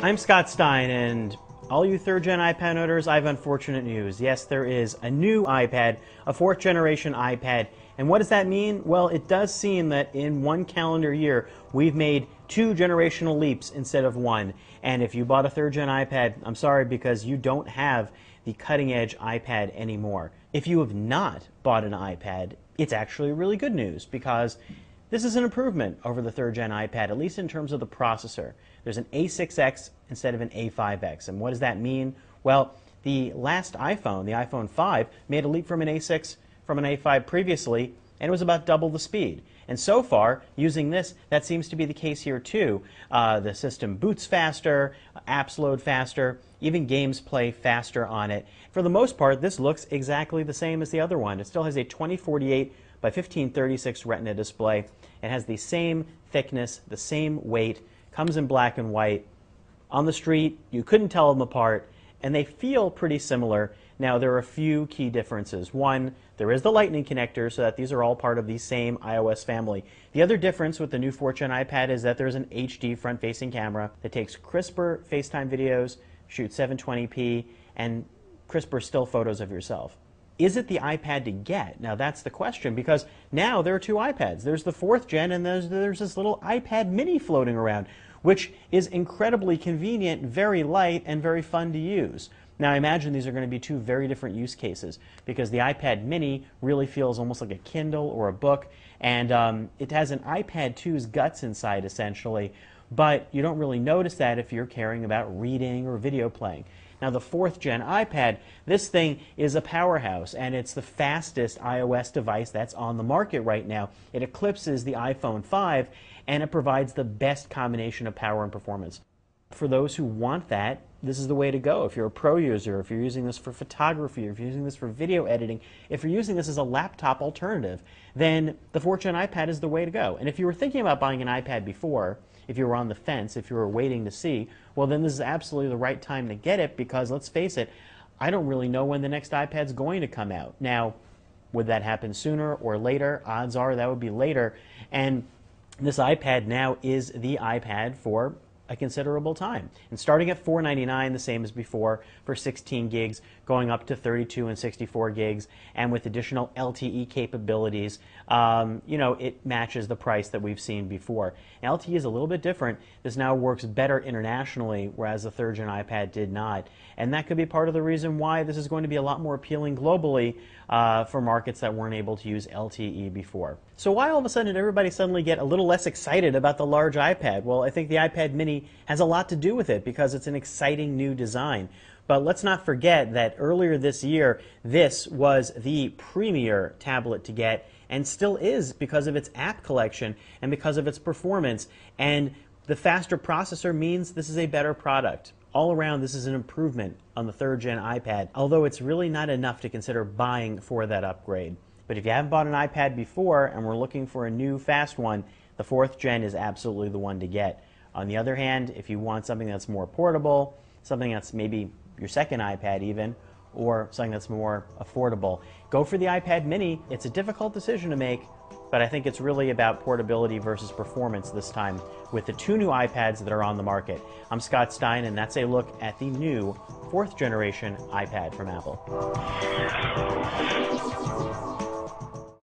I'm Scott Stein, and all you third-gen iPad owners, I have unfortunate news. Yes, there is a new iPad, a fourth-generation iPad, and what does that mean? Well, it does seem that in one calendar year, we've made 2 generational leaps instead of 1. And if you bought a third-gen iPad, I'm sorry, because you don't have the cutting-edge iPad anymore. If you have not bought an iPad, it's actually really good news, because this is an improvement over the third-gen iPad, at least in terms of the processor. There's an A6X instead of an A5X. And what does that mean? Well, the last iPhone, the iPhone 5, made a leap from an A6 from an A5 previously, and it was about double the speed. And so far, using this, that seems to be the case here too. The system boots faster, apps load faster, even games play faster on it. For the most part, this looks exactly the same as the other one. It still has a 2048 by 1536 Retina display. It has the same thickness, the same weight, comes in black and white. On the street, you couldn't tell them apart, and they feel pretty similar. Now, there are a few key differences. One, there is the Lightning connector, so that these are all part of the same iOS family. The other difference with the new 4th-gen iPad is that there's an HD front-facing camera that takes crisper FaceTime videos, shoots 720p, and crisper still photos of yourself. Is it the iPad to get? Now that's the question, because now there are 2 iPads. There's the 4th gen, and there's this little iPad mini floating around, which is incredibly convenient, very light, and very fun to use. Now I imagine these are going to be 2 very different use cases, because the iPad mini really feels almost like a Kindle or a book, and it has an iPad 2's guts inside essentially, but you don't really notice that if you're caring about reading or video playing. Now the 4th gen iPad, this thing is a powerhouse, and it's the fastest iOS device that's on the market right now. It eclipses the iPhone 5, and it provides the best combination of power and performance. For those who want that, this is the way to go. If you're a pro user, if you're using this for photography, if you're using this for video editing, if you're using this as a laptop alternative, then the 4th gen iPad is the way to go. And if you were thinking about buying an iPad before, if you were on the fence, if you were waiting to see, well then this is absolutely the right time to get it, because let's face it, I don't really know when the next iPad's going to come out. Now, would that happen sooner or later? Odds are that would be later. And this iPad now is the iPad for a considerable time. And starting at $499, the same as before, for 16 gigs, going up to 32 and 64 gigs, and with additional LTE capabilities, you know, it matches the price that we've seen before. Now, LTE is a little bit different. This now works better internationally, whereas the 3rd gen iPad did not. And that could be part of the reason why this is going to be a lot more appealing globally for markets that weren't able to use LTE before. So why all of a sudden did everybody suddenly get a little less excited about the large iPad? Well, I think the iPad mini has a lot to do with it, because it's an exciting new design. But let's not forget that earlier this year, this was the premier tablet to get, and still is, because of its app collection and because of its performance. And the faster processor means this is a better product. All around, this is an improvement on the 3rd gen iPad, although it's really not enough to consider buying for that upgrade. But if you haven't bought an iPad before and we're looking for a new fast one, the 4th gen is absolutely the one to get. On the other hand, if you want something that's more portable, something that's maybe your second iPad even, or something that's more affordable, go for the iPad mini. It's a difficult decision to make, but I think it's really about portability versus performance this time with the 2 new iPads that are on the market. I'm Scott Stein, and that's a look at the new 4th generation iPad from Apple.